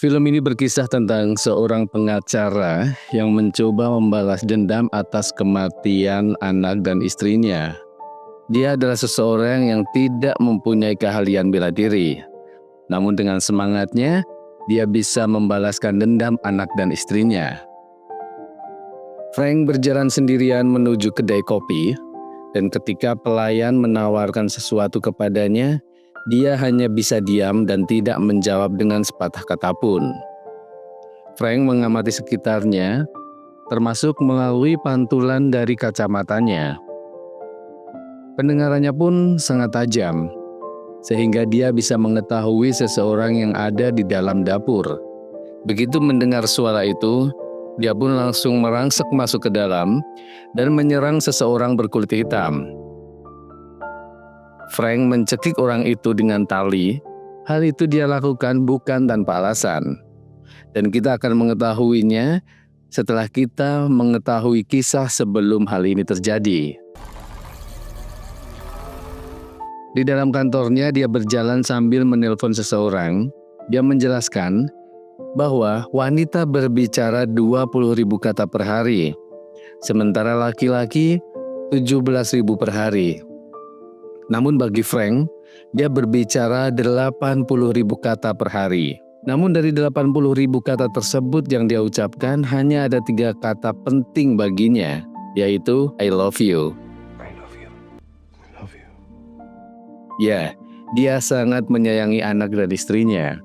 Film ini berkisah tentang seorang pengacara yang mencoba membalas dendam atas kematian anak dan istrinya. Dia adalah seseorang yang tidak mempunyai keahlian bela diri. Namun dengan semangatnya, dia bisa membalaskan dendam anak dan istrinya. Frank berjalan sendirian menuju kedai kopi, dan ketika pelayan menawarkan sesuatu kepadanya, dia hanya bisa diam dan tidak menjawab dengan sepatah kata pun. Frank mengamati sekitarnya, termasuk melalui pantulan dari kacamatanya. Pendengarannya pun sangat tajam, sehingga dia bisa mengetahui seseorang yang ada di dalam dapur. Begitu mendengar suara itu, dia pun langsung merangsek masuk ke dalam dan menyerang seseorang berkulit hitam. Frank mencekik orang itu dengan tali. Hal itu dia lakukan bukan tanpa alasan. Dan kita akan mengetahuinya setelah kita mengetahui kisah sebelum hal ini terjadi. Di dalam kantornya, dia berjalan sambil menelpon seseorang. Dia menjelaskan bahwa wanita berbicara 20.000 kata per hari, sementara laki-laki 17.000 per hari. Namun bagi Frank, dia berbicara 80.000 kata per hari. Namun dari 80.000 kata tersebut yang dia ucapkan hanya ada 3 kata penting baginya, yaitu I love you. I love you. I love you. Ya, dia sangat menyayangi anak dan istrinya.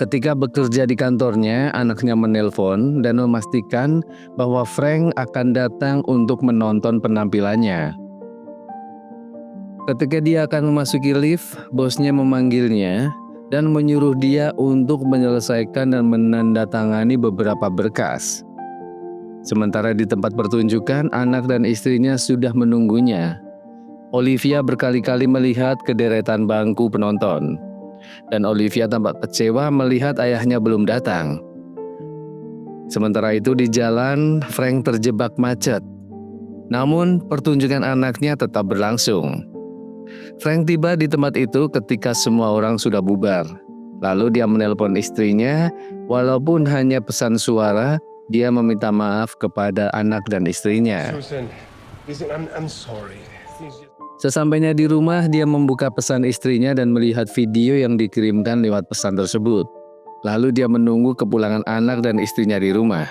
Ketika bekerja di kantornya, anaknya menelpon dan memastikan bahwa Frank akan datang untuk menonton penampilannya. Ketika dia akan memasuki lift, bosnya memanggilnya dan menyuruh dia untuk menyelesaikan dan menandatangani beberapa berkas. Sementara di tempat pertunjukan, anak dan istrinya sudah menunggunya. Olivia berkali-kali melihat kederetan bangku penonton, dan Olivia tampak kecewa melihat ayahnya belum datang. Sementara itu di jalan, Frank terjebak macet. Namun pertunjukan anaknya tetap berlangsung. Frank tiba di tempat itu ketika semua orang sudah bubar. Lalu dia menelpon istrinya, walaupun hanya pesan suara, dia meminta maaf kepada anak dan istrinya. Susan, listen, I'm sorry. Things just... Sesampainya di rumah, dia membuka pesan istrinya dan melihat video yang dikirimkan lewat pesan tersebut. Lalu dia menunggu kepulangan anak dan istrinya di rumah.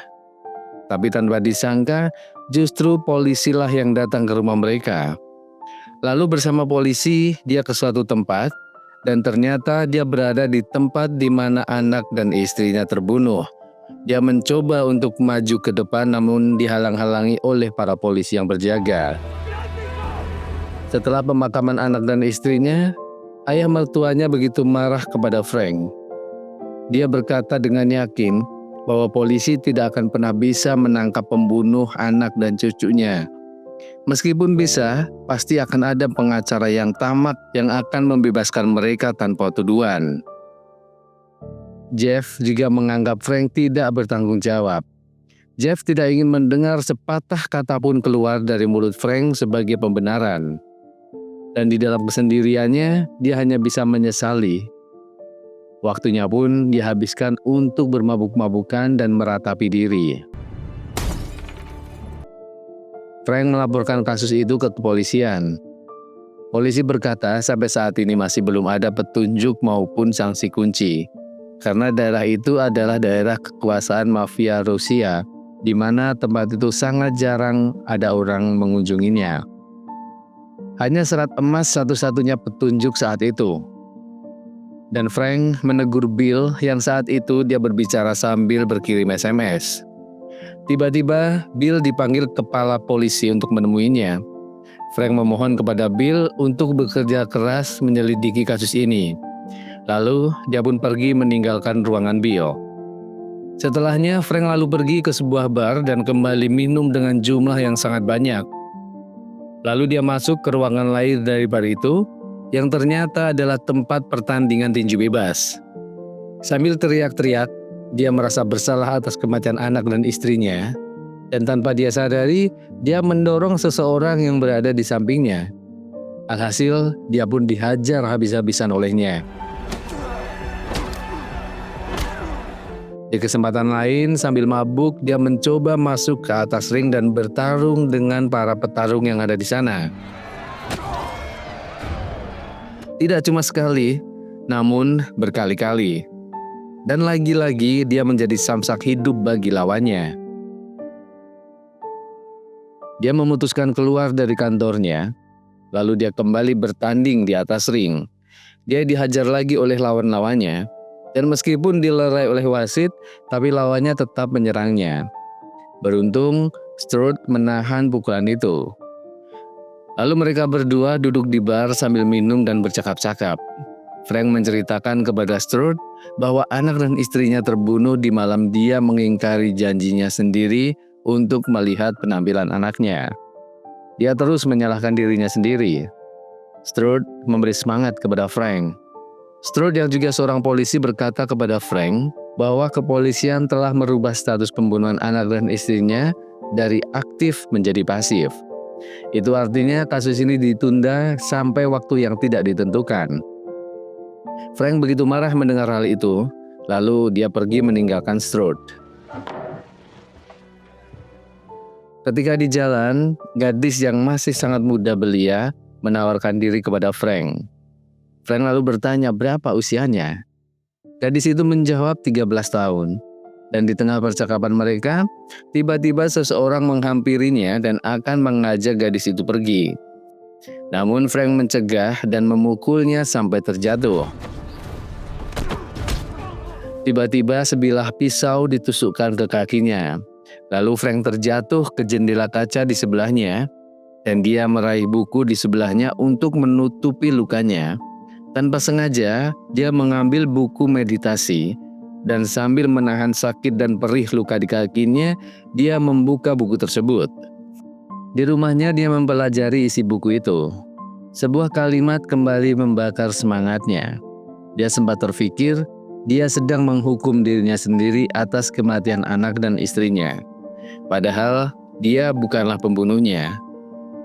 Tapi tanpa disangka, justru polisilah yang datang ke rumah mereka. Lalu bersama polisi, dia ke suatu tempat, dan ternyata dia berada di tempat di mana anak dan istrinya terbunuh. Dia mencoba untuk maju ke depan namun dihalang-halangi oleh para polisi yang berjaga. Setelah pemakaman anak dan istrinya, ayah mertuanya begitu marah kepada Frank. Dia berkata dengan yakin bahwa polisi tidak akan pernah bisa menangkap pembunuh anak dan cucunya. Meskipun bisa, pasti akan ada pengacara yang tamat yang akan membebaskan mereka tanpa tuduhan. Jeff juga menganggap Frank tidak bertanggung jawab. Jeff tidak ingin mendengar sepatah kata pun keluar dari mulut Frank sebagai pembenaran. Dan di dalam kesendiriannya, dia hanya bisa menyesali. Waktunya pun dihabiskan untuk bermabuk-mabukan dan meratapi diri. Frank melaporkan kasus itu ke kepolisian. Polisi berkata sampai saat ini masih belum ada petunjuk maupun sanksi kunci. Karena daerah itu adalah daerah kekuasaan mafia Rusia, di mana tempat itu sangat jarang ada orang mengunjunginya. Hanya serat emas satu-satunya petunjuk saat itu. Dan Frank menegur Bill yang saat itu dia berbicara sambil berkirim SMS. Tiba-tiba Bill dipanggil kepala polisi untuk menemuinya. Frank memohon kepada Bill untuk bekerja keras menyelidiki kasus ini. Lalu dia pun pergi meninggalkan ruangan Bill. Setelahnya Frank lalu pergi ke sebuah bar dan kembali minum dengan jumlah yang sangat banyak. Lalu dia masuk ke ruangan lain dari bar itu, yang ternyata adalah tempat pertandingan tinju bebas. Sambil teriak-teriak, dia merasa bersalah atas kematian anak dan istrinya, dan tanpa dia sadari, dia mendorong seseorang yang berada di sampingnya. Alhasil, dia pun dihajar habis-habisan olehnya. Di kesempatan lain, sambil mabuk, dia mencoba masuk ke atas ring dan bertarung dengan para petarung yang ada di sana. Tidak cuma sekali, namun berkali-kali. Dan lagi-lagi dia menjadi samsak hidup bagi lawannya. Dia memutuskan keluar dari kantornya, lalu dia kembali bertanding di atas ring. Dia dihajar lagi oleh lawan-lawannya, dan meskipun dilerai oleh wasit, tapi lawannya tetap menyerangnya. Beruntung, Strode menahan pukulan itu. Lalu mereka berdua duduk di bar sambil minum dan bercakap-cakap. Frank menceritakan kepada Strode bahwa anak dan istrinya terbunuh di malam dia mengingkari janjinya sendiri untuk melihat penampilan anaknya. Dia terus menyalahkan dirinya sendiri. Strode memberi semangat kepada Frank. Strode yang juga seorang polisi berkata kepada Frank bahwa kepolisian telah merubah status pembunuhan anak dan istrinya dari aktif menjadi pasif. Itu artinya kasus ini ditunda sampai waktu yang tidak ditentukan. Frank begitu marah mendengar hal itu, lalu dia pergi meninggalkan Strode. Ketika di jalan, gadis yang masih sangat muda belia menawarkan diri kepada Frank. Frank lalu bertanya berapa usianya. Gadis itu menjawab 13 tahun. Dan di tengah percakapan mereka, tiba-tiba seseorang menghampirinya dan akan mengajak gadis itu pergi. Namun Frank mencegah dan memukulnya sampai terjatuh. Tiba-tiba sebilah pisau ditusukkan ke kakinya. Lalu Frank terjatuh ke jendela kaca di sebelahnya dan dia meraih buku di sebelahnya untuk menutupi lukanya. Tanpa sengaja, dia mengambil buku meditasi dan sambil menahan sakit dan perih luka di kakinya, dia membuka buku tersebut. Di rumahnya dia mempelajari isi buku itu. Sebuah kalimat kembali membakar semangatnya. Dia sempat terfikir dia sedang menghukum dirinya sendiri atas kematian anak dan istrinya. Padahal dia bukanlah pembunuhnya.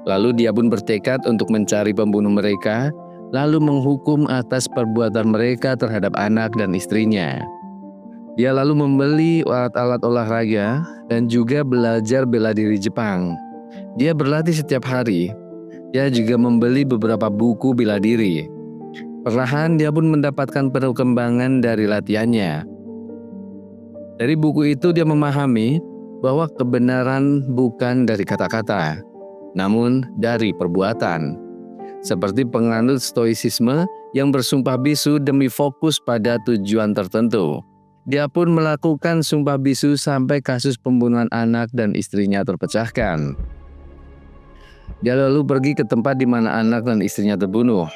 Lalu dia pun bertekad untuk mencari pembunuh mereka, lalu menghukum atas perbuatan mereka terhadap anak dan istrinya. Dia lalu membeli alat-alat olahraga dan juga belajar bela diri Jepang. Dia berlatih setiap hari. Dia juga membeli beberapa buku bela diri. Perlahan dia pun mendapatkan perkembangan dari latihannya. Dari buku itu dia memahami bahwa kebenaran bukan dari kata-kata, namun dari perbuatan. Seperti penganut stoicisme yang bersumpah bisu demi fokus pada tujuan tertentu. Dia pun melakukan sumpah bisu sampai kasus pembunuhan anak dan istrinya terpecahkan. Dia lalu pergi ke tempat di mana anak dan istrinya terbunuh.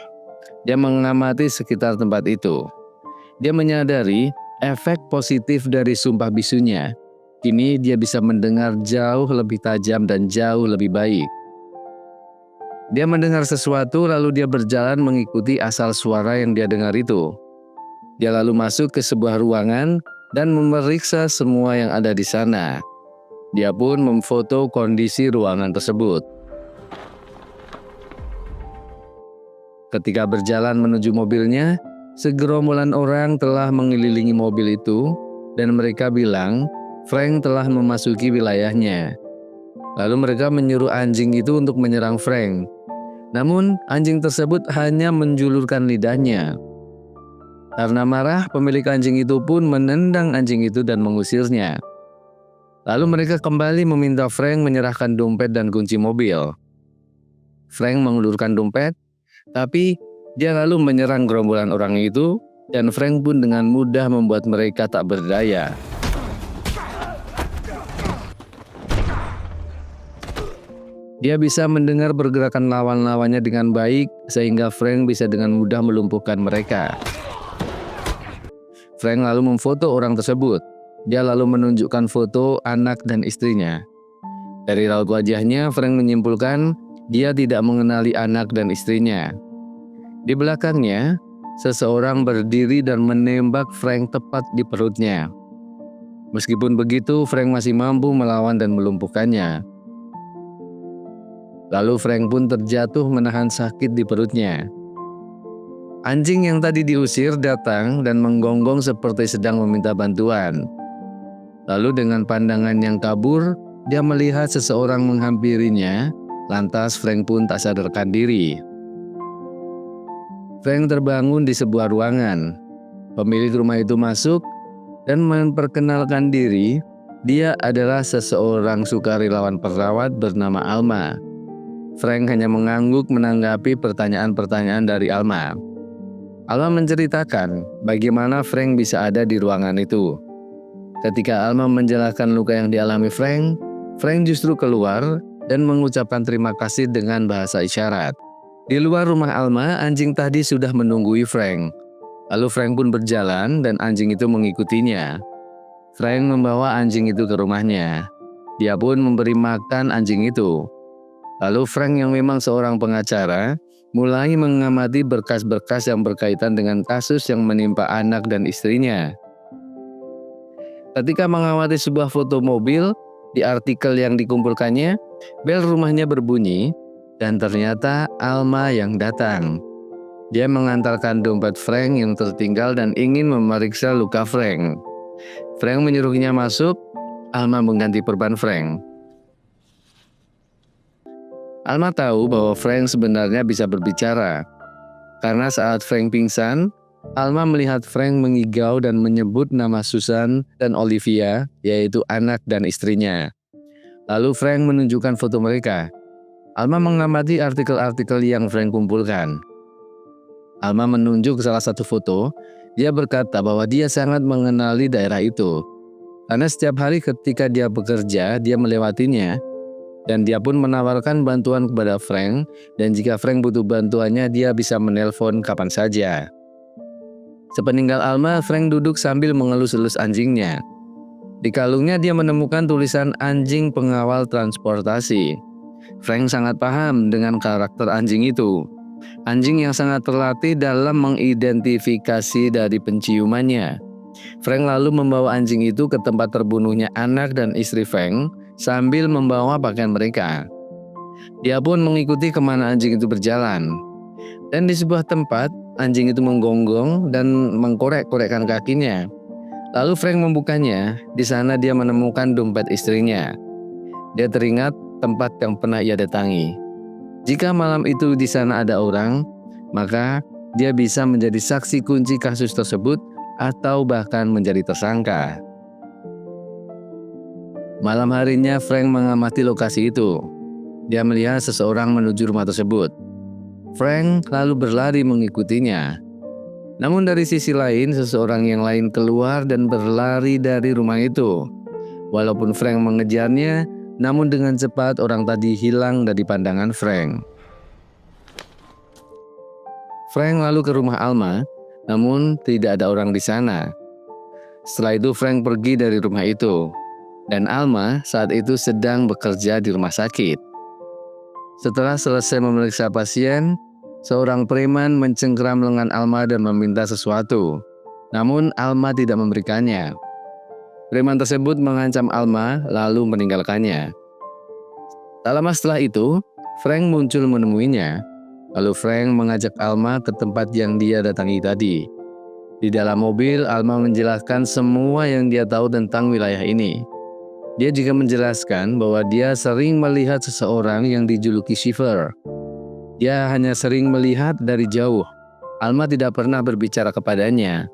Dia mengamati sekitar tempat itu. Dia menyadari efek positif dari sumpah bisunya. Kini dia bisa mendengar jauh lebih tajam dan jauh lebih baik. Dia mendengar sesuatu lalu dia berjalan mengikuti asal suara yang dia dengar itu. Dia lalu masuk ke sebuah ruangan dan memeriksa semua yang ada di sana. Dia pun memfoto kondisi ruangan tersebut. Ketika berjalan menuju mobilnya, segerombolan orang telah mengelilingi mobil itu dan mereka bilang Frank telah memasuki wilayahnya. Lalu mereka menyuruh anjing itu untuk menyerang Frank. Namun anjing tersebut hanya menjulurkan lidahnya. Karena marah, pemilik anjing itu pun menendang anjing itu dan mengusirnya. Lalu mereka kembali meminta Frank menyerahkan dompet dan kunci mobil. Frank mengulurkan dompet, tapi dia lalu menyerang gerombolan orang itu dan Frank pun dengan mudah membuat mereka tak berdaya. Dia bisa mendengar pergerakan lawan-lawannya dengan baik sehingga Frank bisa dengan mudah melumpuhkan mereka. Frank lalu memfoto orang tersebut. Dia lalu menunjukkan foto anak dan istrinya. Dari raut wajahnya, Frank menyimpulkan dia tidak mengenali anak dan istrinya. Di belakangnya, seseorang berdiri dan menembak Frank tepat di perutnya. Meskipun begitu, Frank masih mampu melawan dan melumpuhkannya. Lalu Frank pun terjatuh menahan sakit di perutnya. Anjing yang tadi diusir datang dan menggonggong seperti sedang meminta bantuan. Lalu dengan pandangan yang kabur, dia melihat seseorang menghampirinya, lantas Frank pun tak sadarkan diri. Frank terbangun di sebuah ruangan. Pemilik rumah itu masuk dan memperkenalkan diri. Dia adalah seseorang sukarelawan perawat bernama Alma. Frank hanya mengangguk menanggapi pertanyaan-pertanyaan dari Alma. Alma menceritakan bagaimana Frank bisa ada di ruangan itu. Ketika Alma menjelaskan luka yang dialami Frank, Frank justru keluar dan mengucapkan terima kasih dengan bahasa isyarat. Di luar rumah Alma, anjing tadi sudah menunggui Frank. Lalu Frank pun berjalan dan anjing itu mengikutinya. Frank membawa anjing itu ke rumahnya. Dia pun memberi makan anjing itu. Lalu Frank yang memang seorang pengacara, mulai mengamati berkas-berkas yang berkaitan dengan kasus yang menimpa anak dan istrinya. Ketika mengamati sebuah foto mobil, di artikel yang dikumpulkannya, bel rumahnya berbunyi, dan ternyata Alma yang datang. Dia mengantarkan dompet Frank yang tertinggal dan ingin memeriksa luka Frank. Frank menyuruhnya masuk, Alma mengganti perban Frank. Alma tahu bahwa Frank sebenarnya bisa berbicara, karena saat Frank pingsan, Alma melihat Frank mengigau dan menyebut nama Susan dan Olivia, yaitu anak dan istrinya. Lalu Frank menunjukkan foto mereka. Alma mengamati artikel-artikel yang Frank kumpulkan. Alma menunjuk salah satu foto. Dia berkata bahwa dia sangat mengenali daerah itu. Karena setiap hari ketika dia bekerja, dia melewatinya. Dan dia pun menawarkan bantuan kepada Frank. Dan jika Frank butuh bantuannya, dia bisa menelpon kapan saja. Sepeninggal Alma, Frank duduk sambil mengelus-elus anjingnya. Di kalungnya dia menemukan tulisan anjing pengawal transportasi. Frank sangat paham dengan karakter anjing itu. Anjing yang sangat terlatih dalam mengidentifikasi dari penciumannya. Frank lalu membawa anjing itu ke tempat terbunuhnya anak dan istri Frank sambil membawa pakaian mereka. Dia pun mengikuti kemana anjing itu berjalan. Dan di sebuah tempat, anjing itu menggonggong dan mengkorek-korekkan kakinya. Lalu Frank membukanya. Di sana dia menemukan dompet istrinya. Dia teringat tempat yang pernah ia datangi. Jika malam itu di sana ada orang, maka dia bisa menjadi saksi kunci kasus tersebut atau bahkan menjadi tersangka. Malam harinya Frank mengamati lokasi itu. Dia melihat seseorang menuju rumah tersebut. Frank lalu berlari mengikutinya. Namun dari sisi lain, seseorang yang lain keluar dan berlari dari rumah itu. Walaupun Frank mengejarnya, namun dengan cepat orang tadi hilang dari pandangan Frank. Frank lalu ke rumah Alma, namun tidak ada orang di sana. Setelah itu Frank pergi dari rumah itu. Dan Alma saat itu sedang bekerja di rumah sakit. Setelah selesai memeriksa pasien, seorang preman mencengkeram lengan Alma dan meminta sesuatu. Namun Alma tidak memberikannya. Preman tersebut mengancam Alma lalu meninggalkannya. Tak lama setelah itu, Frank muncul menemuinya. Lalu Frank mengajak Alma ke tempat yang dia datangi tadi. Di dalam mobil, Alma menjelaskan semua yang dia tahu tentang wilayah ini. Dia juga menjelaskan bahwa dia sering melihat seseorang yang dijuluki Shiver. Dia hanya sering melihat dari jauh. Alma tidak pernah berbicara kepadanya.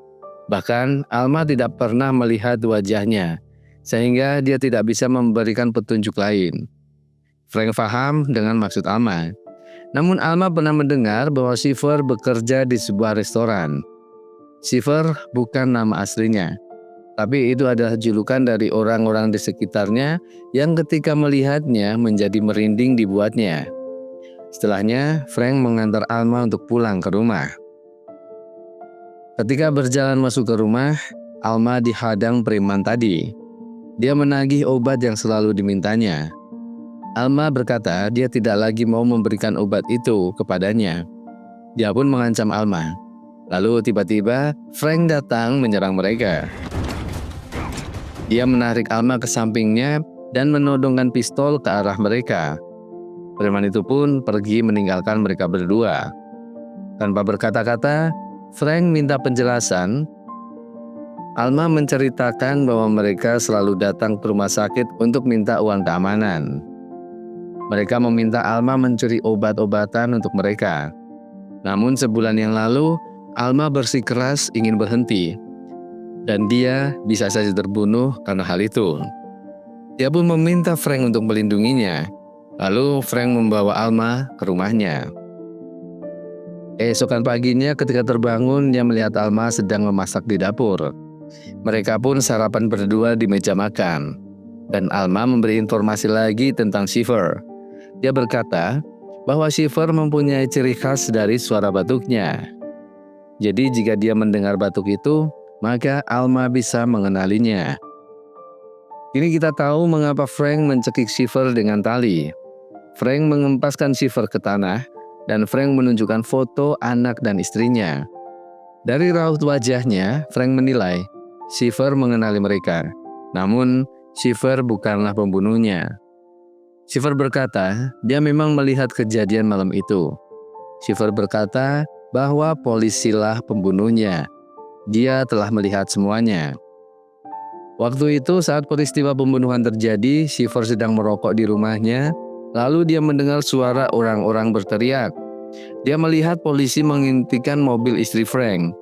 Bahkan Alma tidak pernah melihat wajahnya, sehingga dia tidak bisa memberikan petunjuk lain. Frank paham dengan maksud Alma. Namun Alma pernah mendengar bahwa Shiver bekerja di sebuah restoran. Shiver bukan nama aslinya, tapi itu adalah julukan dari orang-orang di sekitarnya yang ketika melihatnya menjadi merinding dibuatnya. Setelahnya, Frank mengantar Alma untuk pulang ke rumah. Ketika berjalan masuk ke rumah, Alma dihadang preman tadi. Dia menagih obat yang selalu dimintanya. Alma berkata dia tidak lagi mau memberikan obat itu kepadanya. Dia pun mengancam Alma. Lalu tiba-tiba Frank datang menyerang mereka. Dia menarik Alma ke sampingnya dan menodongkan pistol ke arah mereka. Preman itu pun pergi meninggalkan mereka berdua. Tanpa berkata-kata, Frank minta penjelasan. Alma menceritakan bahwa mereka selalu datang ke rumah sakit untuk minta uang keamanan. Mereka meminta Alma mencuri obat-obatan untuk mereka. Namun sebulan yang lalu, Alma bersikeras ingin berhenti. Dan dia bisa saja terbunuh karena hal itu. Dia pun meminta Frank untuk melindunginya. Lalu Frank membawa Alma ke rumahnya. Keesokan paginya ketika terbangun, dia melihat Alma sedang memasak di dapur. Mereka pun sarapan berdua di meja makan. Dan Alma memberi informasi lagi tentang Shiver. Dia berkata bahwa Shiver mempunyai ciri khas dari suara batuknya. Jadi jika dia mendengar batuk itu, maka Alma bisa mengenalinya. Kini kita tahu mengapa Frank mencekik Shiver dengan tali. Frank mengempaskan Shiver ke tanah, dan Frank menunjukkan foto anak dan istrinya. Dari raut wajahnya, Frank menilai Shiver mengenali mereka. Namun, Shiver bukanlah pembunuhnya. Shiver berkata, dia memang melihat kejadian malam itu. Shiver berkata bahwa polisilah pembunuhnya. Dia telah melihat semuanya. Waktu itu saat peristiwa pembunuhan terjadi, Shiver sedang merokok di rumahnya. Lalu dia mendengar suara orang-orang berteriak. Dia melihat polisi menghentikan mobil istri Frank,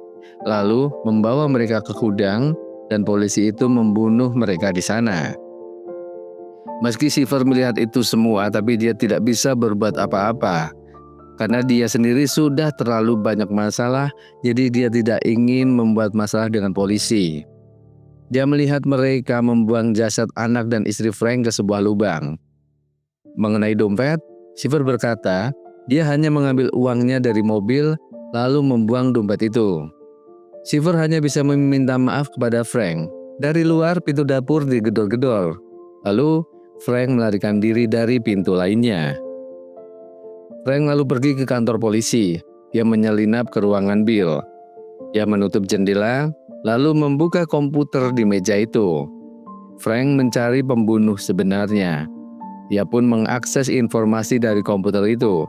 lalu membawa mereka ke gudang, dan polisi itu membunuh mereka di sana. Meski Shiver melihat itu semua, tapi dia tidak bisa berbuat apa-apa. Karena dia sendiri sudah terlalu banyak masalah, jadi dia tidak ingin membuat masalah dengan polisi. Dia melihat mereka membuang jasad anak dan istri Frank ke sebuah lubang. Mengenai dompet, Shiver berkata, dia hanya mengambil uangnya dari mobil, lalu membuang dompet itu. Shiver hanya bisa meminta maaf kepada Frank. Dari luar, pintu dapur digedor-gedor. Lalu, Frank melarikan diri dari pintu lainnya. Frank lalu pergi ke kantor polisi. Dia menyelinap ke ruangan Bill. Dia menutup jendela, lalu membuka komputer di meja itu. Frank mencari pembunuh sebenarnya. Dia pun mengakses informasi dari komputer itu.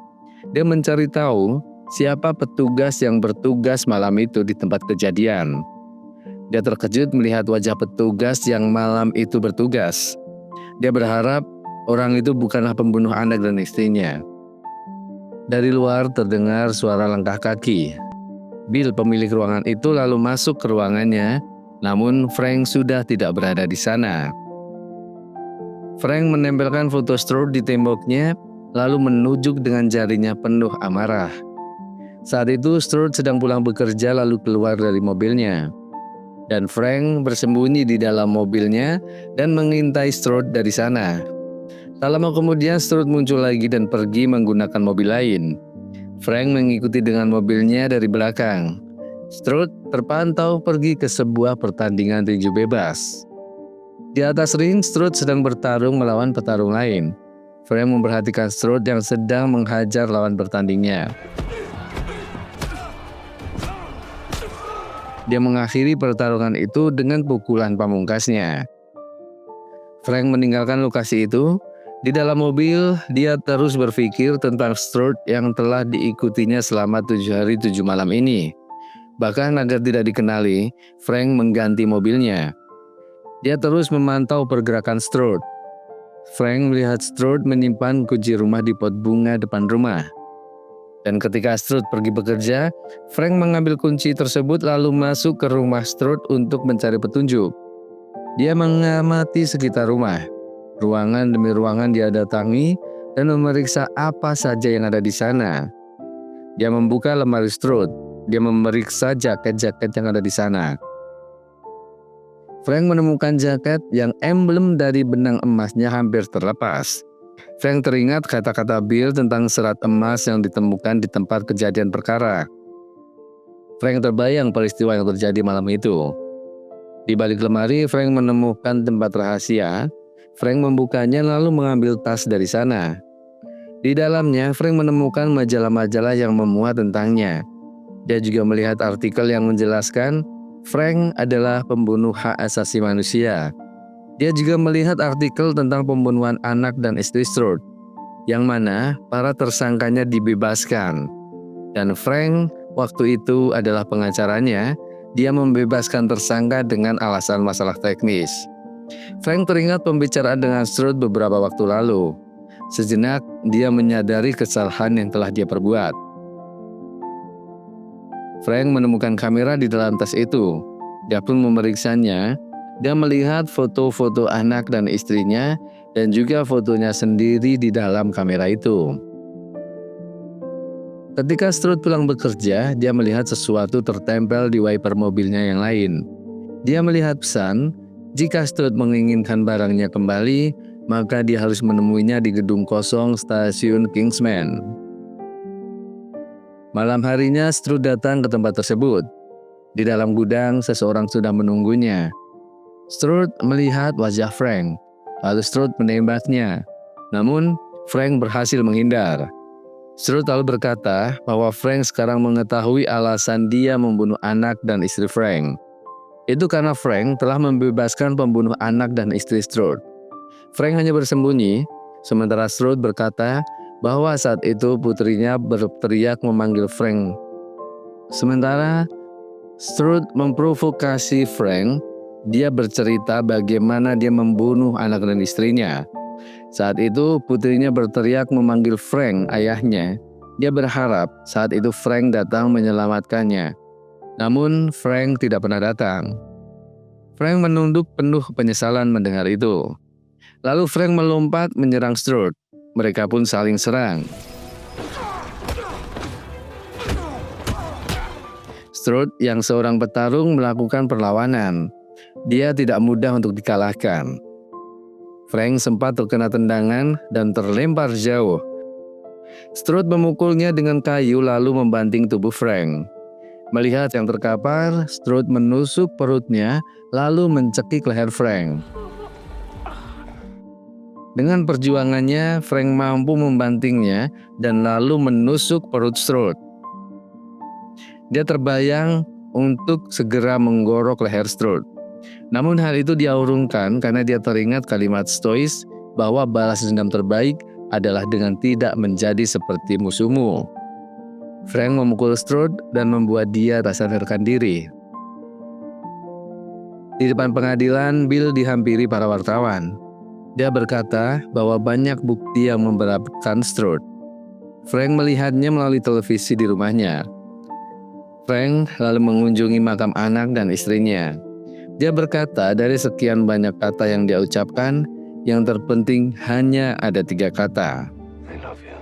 Dia mencari tahu siapa petugas yang bertugas malam itu di tempat kejadian. Dia terkejut melihat wajah petugas yang malam itu bertugas. Dia berharap orang itu bukanlah pembunuh anak dan istrinya. Dari luar terdengar suara langkah kaki. Bill, pemilik ruangan itu, lalu masuk ke ruangannya, namun Frank sudah tidak berada di sana. Frank menempelkan foto Strode di temboknya, lalu menunjuk dengan jarinya penuh amarah. Saat itu Strode sedang pulang bekerja lalu keluar dari mobilnya. Dan Frank bersembunyi di dalam mobilnya dan mengintai Strode dari sana. Tak lama kemudian Strode muncul lagi dan pergi menggunakan mobil lain. Frank mengikuti dengan mobilnya dari belakang. Strode terpantau pergi ke sebuah pertandingan tinju bebas. Di atas ring, Strode sedang bertarung melawan petarung lain. Frank memperhatikan Strode yang sedang menghajar lawan bertandingnya. Dia mengakhiri pertarungan itu dengan pukulan pamungkasnya. Frank meninggalkan lokasi itu. Di dalam mobil, dia terus berpikir tentang Strode yang telah diikutinya selama 7 hari 7 malam ini. Bahkan agar tidak dikenali, Frank mengganti mobilnya. Dia terus memantau pergerakan Strode. Frank melihat Strode menyimpan kunci rumah di pot bunga depan rumah. Dan ketika Strode pergi bekerja, Frank mengambil kunci tersebut lalu masuk ke rumah Strode untuk mencari petunjuk. Dia mengamati sekitar rumah. Ruangan demi ruangan dia datangi dan memeriksa apa saja yang ada di sana. Dia membuka lemari Strode. Dia memeriksa jaket-jaket yang ada di sana. Frank menemukan jaket yang emblem dari benang emasnya hampir terlepas. Frank teringat kata-kata Bill tentang serat emas yang ditemukan di tempat kejadian perkara. Frank terbayang peristiwa yang terjadi malam itu. Di balik lemari, Frank menemukan tempat rahasia. Frank membukanya lalu mengambil tas dari sana. Di dalamnya, Frank menemukan majalah-majalah yang memuat tentangnya. Dia juga melihat artikel yang menjelaskan Frank adalah pembunuh hak asasi manusia. Dia juga melihat artikel tentang pembunuhan anak dan istri Strode, yang mana para tersangkanya dibebaskan. Dan Frank waktu itu adalah pengacaranya, dia membebaskan tersangka dengan alasan masalah teknis. Frank teringat pembicaraan dengan Strode beberapa waktu lalu. Sejenak, dia menyadari kesalahan yang telah dia perbuat. Frank menemukan kamera di dalam tas itu. Dia pun memeriksanya. Dia melihat foto-foto anak dan istrinya dan juga fotonya sendiri di dalam kamera itu. Ketika Strode pulang bekerja, dia melihat sesuatu tertempel di wiper mobilnya yang lain. Dia melihat pesan, jika Strode menginginkan barangnya kembali, maka dia harus menemuinya di gedung kosong stasiun Kingsman. Malam harinya, Strode datang ke tempat tersebut. Di dalam gudang, seseorang sudah menunggunya. Strode melihat wajah Frank, lalu Strode menembaknya. Namun, Frank berhasil menghindar. Strode lalu berkata bahwa Frank sekarang mengetahui alasan dia membunuh anak dan istri Frank. Itu karena Frank telah membebaskan pembunuh anak dan istri Strode. Frank hanya bersembunyi, sementara Strode berkata bahwa saat itu putrinya berteriak memanggil Frank. Sementara Strode memprovokasi Frank, dia bercerita bagaimana dia membunuh anak dan istrinya. Saat itu putrinya berteriak memanggil Frank, ayahnya. Dia berharap saat itu Frank datang menyelamatkannya. Namun Frank tidak pernah datang. Frank menunduk penuh penyesalan mendengar itu. Lalu Frank melompat menyerang Strode. Mereka pun saling serang. Strode yang seorang petarung melakukan perlawanan. Dia tidak mudah untuk dikalahkan. Frank sempat terkena tendangan dan terlempar jauh. Strode memukulnya dengan kayu lalu membanting tubuh Frank. Melihat yang terkapar, Strode menusuk perutnya lalu mencekik leher Frank. Dengan perjuangannya, Frank mampu membantingnya dan lalu menusuk perut Strode. Dia terbayang untuk segera menggorok leher Strode. Namun hal itu dia urungkan karena dia teringat kalimat stois bahwa balas dendam terbaik adalah dengan tidak menjadi seperti musuhmu. Frank memukul Strode dan membuat dia tak sadarkan diri. Di depan pengadilan, Bill dihampiri para wartawan. Dia berkata bahwa banyak bukti yang memberatkan Strode. Frank melihatnya melalui televisi di rumahnya. Frank lalu mengunjungi makam anak dan istrinya. Dia berkata dari sekian banyak kata yang dia ucapkan, yang terpenting hanya ada 3 kata. I love you.